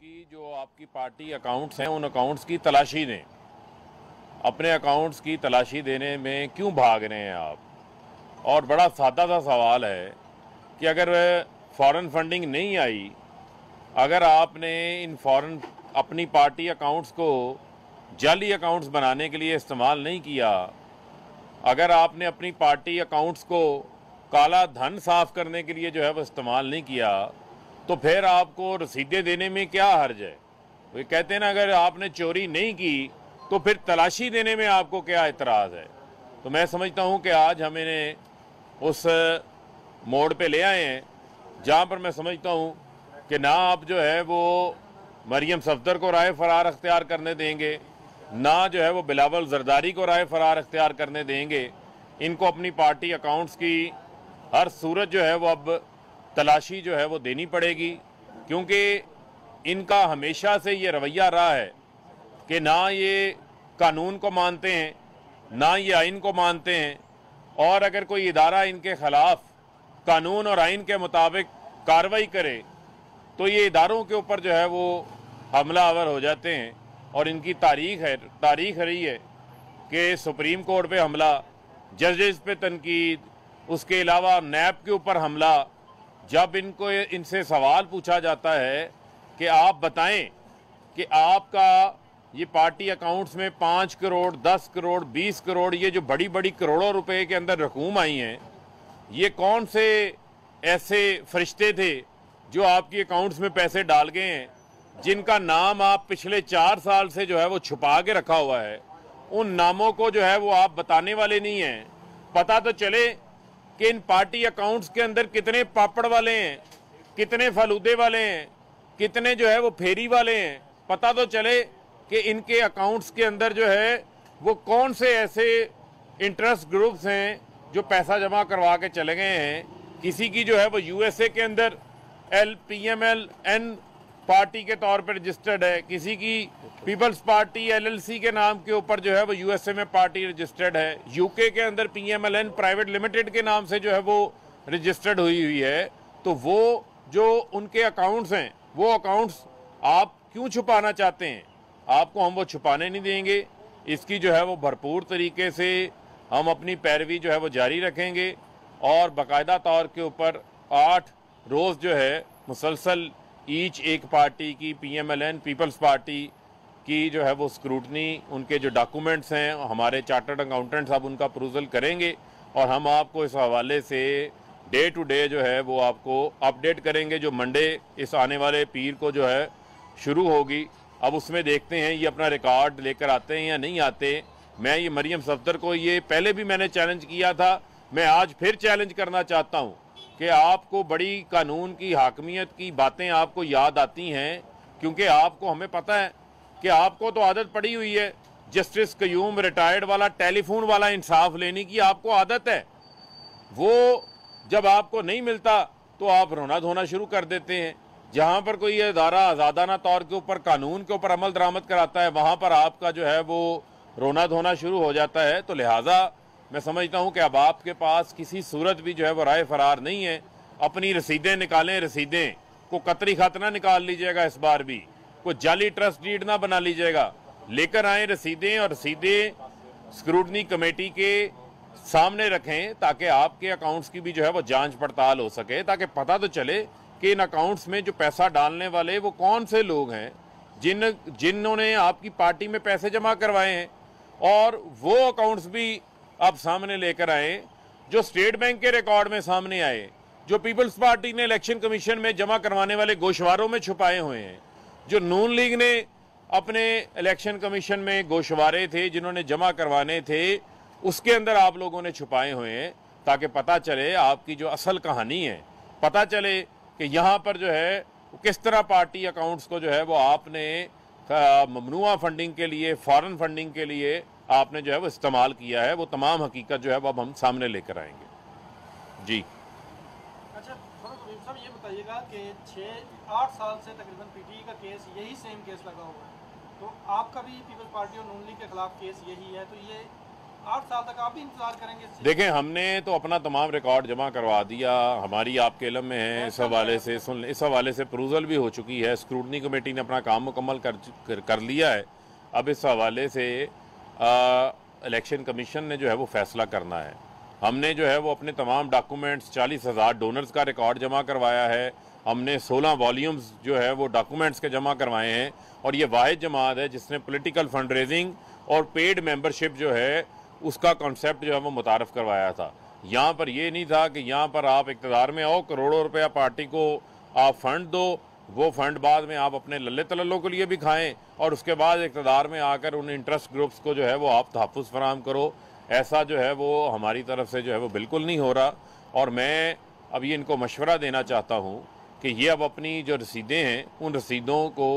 की जो आपकी पार्टी अकाउंट्स हैं, उन अकाउंट्स की तलाशी दें। अपने अकाउंट्स की तलाशी देने में क्यों भाग रहे हैं आप? और बड़ा सादा सा सवाल है कि अगर फॉरेन फंडिंग नहीं आई, अगर आपने इन फॉरेन अपनी पार्टी अकाउंट्स को जाली अकाउंट्स बनाने के लिए इस्तेमाल नहीं किया, अगर आपने अपनी पार्टी अकाउंट्स को काला धन साफ करने के लिए जो है वो इस्तेमाल नहीं किया, तो फिर आपको रसीदें देने में क्या हर्ज है? वो कहते हैं ना, अगर आपने चोरी नहीं की तो फिर तलाशी देने में आपको क्या इतराज़ है? तो मैं समझता हूं कि आज हम इन्हें उस मोड़ पे ले आए हैं जहां पर मैं समझता हूं कि ना आप जो है वो मरियम सफदर को राय फरार अख्तियार करने देंगे, ना जो है वो बिलावल जरदारी को राय फरार अख्तियार करने देंगे। इनको अपनी पार्टी अकाउंट्स की हर सूरत जो है वो अब तलाशी जो है वो देनी पड़ेगी, क्योंकि इनका हमेशा से ये रवैया रहा है कि ना ये कानून को मानते हैं, ना ये आइन को मानते हैं, और अगर कोई इदारा इनके खिलाफ कानून और आइन के मुताबिक कार्रवाई करे तो ये इदारों के ऊपर जो है वो हमला आवर हो जाते हैं। और इनकी तारीख रही है कि सुप्रीम कोर्ट पे हमला, जजेस पे तनकीद, उसके अलावा नैब के ऊपर हमला। जब इनसे सवाल पूछा जाता है कि आप बताएं कि आपका ये पार्टी अकाउंट्स में 5 करोड़, 10 करोड़, 20 करोड़, ये जो बड़ी बड़ी करोड़ों रुपए के अंदर रकूम आई हैं, ये कौन से ऐसे फरिश्ते थे जो आपकी अकाउंट्स में पैसे डाल गए हैं, जिनका नाम आप पिछले 4 साल से जो है वो छुपा के रखा हुआ है? उन नामों को जो है वो आप बताने वाले नहीं हैं। पता तो चले कि इन पार्टी अकाउंट्स के अंदर कितने पापड़ वाले हैं, कितने फलूदे वाले हैं, कितने जो है वो फेरी वाले हैं। पता तो चले कि इनके अकाउंट्स के अंदर जो है वो कौन से ऐसे इंटरेस्ट ग्रुप्स हैं जो पैसा जमा करवा के चले गए हैं। किसी की जो है वो यूएसए के अंदर PMLN पार्टी के तौर पर रजिस्टर्ड है, किसी की पीपल्स पार्टी LLC के नाम के ऊपर जो है वो यूएसए में पार्टी रजिस्टर्ड है, यूके के अंदर PMLN प्राइवेट लिमिटेड के नाम से जो है वो रजिस्टर्ड हुई है। तो वो जो उनके अकाउंट्स हैं, वो अकाउंट्स आप क्यों छुपाना चाहते हैं? आपको हम वो छुपाने नहीं देंगे। इसकी जो है वो भरपूर तरीके से हम अपनी पैरवी जो है वो जारी रखेंगे, और बाकायदा तौर के ऊपर 8 रोज़ जो है मुसलसल ईच एक पार्टी की, PMLN पीपल्स पार्टी की जो है वो स्क्रूटनी, उनके जो डॉक्यूमेंट्स हैं हमारे चार्टर्ड अकाउंटेंट्स अब उनका अप्रूवल करेंगे, और हम आपको इस हवाले से डे टू डे जो है वो आपको अपडेट करेंगे। जो मंडे इस आने वाले पीर को जो है शुरू होगी, अब उसमें देखते हैं ये अपना रिकॉर्ड लेकर आते हैं या नहीं आते। मैं ये मरियम सफदर को ये पहले भी मैंने चैलेंज किया था, मैं आज फिर चैलेंज करना चाहता हूँ कि आपको बड़ी कानून की हाकमियत की बातें आपको याद आती हैं, क्योंकि आपको, हमें पता है कि आपको तो आदत पड़ी हुई है जस्टिस कयूम रिटायर्ड वाला टेलीफोन वाला इंसाफ लेने की, आपको आदत है। वो जब आपको नहीं मिलता तो आप रोना धोना शुरू कर देते हैं। जहां पर कोई इदारा आज़ादाना तौर के ऊपर कानून के ऊपर अमल दरामद कराता है, वहां पर आपका जो है वो रोना धोना शुरू हो जाता है। तो लिहाजा मैं समझता हूं कि अब आपके पास किसी सूरत भी जो है वो राय फरार नहीं है। अपनी रसीदें निकालें, रसीदें को कतरी खत ना निकाल लीजिएगा, इस बार भी कोई जाली ट्रस्ट डीड ना बना लीजिएगा। लेकर आए रसीदें, और रसीदें स्क्रूटनी कमेटी के सामने रखें ताकि आपके अकाउंट्स की भी जो है वो जांच पड़ताल हो सके, ताकि पता तो चले कि इन अकाउंट्स में जो पैसा डालने वाले वो कौन से लोग हैं जिन्होंने आपकी पार्टी में पैसे जमा करवाए हैं। और वो अकाउंट्स भी आप सामने लेकर आए जो स्टेट बैंक के रिकॉर्ड में सामने आए, जो पीपल्स पार्टी ने इलेक्शन कमीशन में जमा करवाने वाले गोशवारों में छुपाए हुए हैं, जो नून लीग ने अपने इलेक्शन कमीशन में गोशवारे थे जिन्होंने जमा करवाने थे, उसके अंदर आप लोगों ने छुपाए हुए हैं, ताकि पता चले आपकी जो असल कहानी है, पता चले कि यहाँ पर जो है किस तरह पार्टी अकाउंट्स को जो है वो आपने ममनुआ फंडिंग के लिए, फॉरेन फंडिंग के लिए आपने जो है वो इस्तेमाल किया है। वो तमाम हकीकत जो है वो अब हम सामने लेकर आएंगे। जी अच्छा, साहब ये बताइएगा कि 6-8 साल से तकरीबन PTE का केस, यही सेम केस लगा हुआ है, तो आपका भी पीपल्स पार्टी और नून लीग के खिलाफ केस यही है, तो ये 8 साल तक आप भी इंतजार करेंगे इससे? देखें, हमने तो अपना तमाम रिकॉर्ड जमा करवा दिया, हमारी आपके इल्म में है, इस हवाले से सुन, इस हवाले से अप्रूवल भी हो चुकी है, स्क्रूटनी कमेटी ने अपना काम मुकम्मल कर लिया है। अब इस हवाले से इलेक्शन कमीशन ने जो है वो फैसला करना है। हमने जो है वो अपने तमाम डॉक्यूमेंट्स 40,000 डोनर्स का रिकॉर्ड जमा करवाया है, हमने 16 वॉल्यूम्स जो है वो डॉक्यूमेंट्स के जमा करवाए हैं, और ये वाहिद जमात है जिसने पॉलिटिकल फंड रेजिंग और पेड मेंबरशिप जो है उसका कॉन्सेप्ट जो है वो मुतारफ़ करवाया था। यहाँ पर ये नहीं था कि यहाँ पर आप इक़्तिदार में आओ, करोड़ों रुपया पार्टी को आप फंड दो, वो फंड बाद में आप अपने लल्ले तलल्लों के लिए भी खाएं, और उसके बाद इक़्तिदार में आकर उन इंटरेस्ट ग्रुप्स को जो है वो आप तहफ़्फ़ुज़ फराहम करो। ऐसा जो है वो हमारी तरफ से जो है वो बिल्कुल नहीं हो रहा। और मैं अब ये इनको मशवरा देना चाहता हूँ कि ये अब अपनी जो रसीदें हैं उन रसीदों को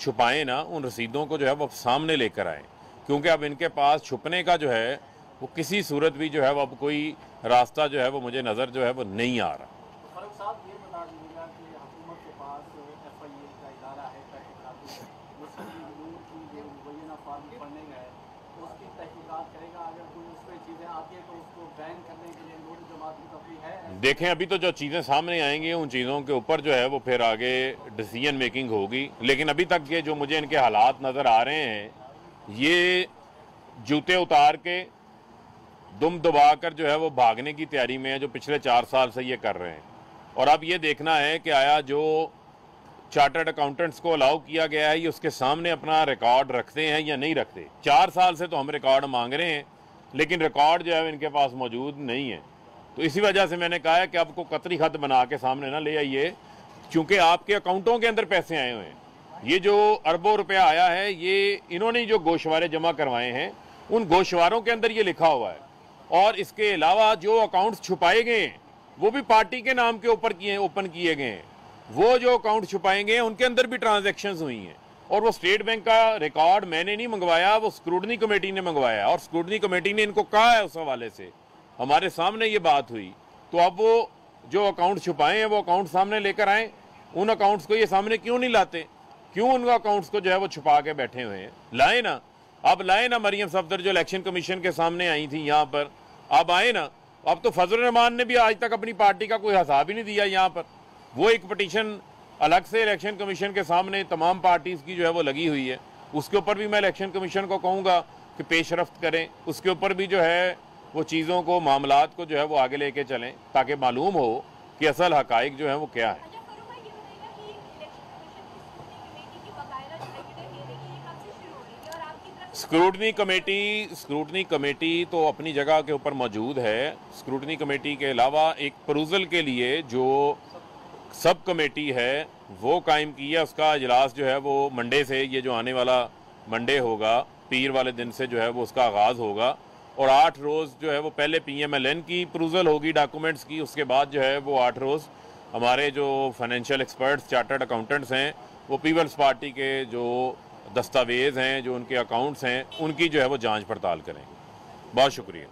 छुपाएं ना, उन रसीदों को जो है वो सामने लेकर आएँ, क्योंकि अब इनके पास छुपने का जो है वो किसी सूरत भी जो है वो अब कोई रास्ता जो है वो मुझे नज़र जो है वो नहीं आ रहा। फारूक साहब, ये बता दीजिएगा कि हुकूमत के पास FIA का इदारा है, तहकीकाती, मुस्लिम लीग की जो मुबैना फॉर्म पढ़ने गए तो उसकी तहकीकात करेगा, अगर कोई उसमें चीज़ें आती हैं तो उसको बैन करने के लिए नूर जमात की तफरी है। देखें, अभी तो जो चीज़ें सामने आएंगी उन चीज़ों के ऊपर जो है वो फिर आगे डिसीजन मेकिंग होगी, लेकिन अभी तक ये जो मुझे इनके हालात नज़र आ रहे हैं, ये जूते उतार के दुम दबाकर जो है वो भागने की तैयारी में है, जो पिछले 4 साल से ये कर रहे हैं। और अब ये देखना है कि आया जो चार्टर्ड अकाउंटेंट्स को अलाउ किया गया है ये उसके सामने अपना रिकॉर्ड रखते हैं या नहीं रखते। 4 साल से तो हम रिकॉर्ड मांग रहे हैं, लेकिन रिकॉर्ड जो है इनके पास मौजूद नहीं है। तो इसी वजह से मैंने कहा है कि आपको कतरी खत बना के सामने ना ले आइए, क्योंकि आपके अकाउंटों के अंदर पैसे आए हुए हैं। ये जो अरबों रुपया आया है ये इन्होंने जो गोशवारे जमा करवाए हैं उन गोशवारों के अंदर ये लिखा हुआ है, और इसके अलावा जो अकाउंट्स छुपाए गए हैं वो भी पार्टी के नाम के ऊपर ओपन किए गए हैं। वो जो अकाउंट छुपाएंगे उनके अंदर भी ट्रांजैक्शंस हुई हैं, और वो स्टेट बैंक का रिकॉर्ड मैंने नहीं मंगवाया, वो स्क्रूटनी कमेटी ने मंगवाया, और स्क्रूटनी कमेटी ने इनको कहा है उस हवाले से, हमारे सामने ये बात हुई। तो अब वो जो अकाउंट छुपाए हैं वो अकाउंट सामने लेकर आए, उन अकाउंट्स को ये सामने क्यों नहीं लाते, क्यों उन अकाउंट्स को जो है वो छुपा के बैठे हुए हैं? लाए ना, अब लाए ना मरियम सफदर जो इलेक्शन कमीशन के सामने आई थी यहाँ पर, अब आए ना। अब तो फजल रहमान ने भी आज तक अपनी पार्टी का कोई हिसाब ही नहीं दिया यहाँ पर। वो एक पटिशन अलग से इलेक्शन कमीशन के सामने तमाम पार्टीज़ की जो है वो लगी हुई है, उसके ऊपर भी मैं इलेक्शन कमीशन को कहूँगा कि पेशरफ्त करें, उसके ऊपर भी जो है वो चीज़ों को, मामलात को जो है वो आगे लेके चलें, ताकि मालूम हो कि असल हकाइक जो है वो क्या है। स्क्रूटनी कमेटी तो अपनी जगह के ऊपर मौजूद है। स्क्रूटनी कमेटी के अलावा एक परूजल के लिए जो सब कमेटी है वो कायम की है, उसका इजलास जो है वो मंडे से, ये जो आने वाला मंडे होगा, पीर वाले दिन से जो है वो उसका आगाज़ होगा, और 8 रोज़ जो है वो पहले PMLN की परूजल होगी डॉक्यूमेंट्स की, उसके बाद जो है वो 8 रोज़ हमारे जो फाइनेंशियल एक्सपर्ट्स, चार्टर्ड अकाउंटेंट्स हैं, वो पीपल्स पार्टी के जो दस्तावेज़ हैं, जो उनके अकाउंट्स हैं, उनकी जो है वो जांच पड़ताल करेंगे। बहुत शुक्रिया।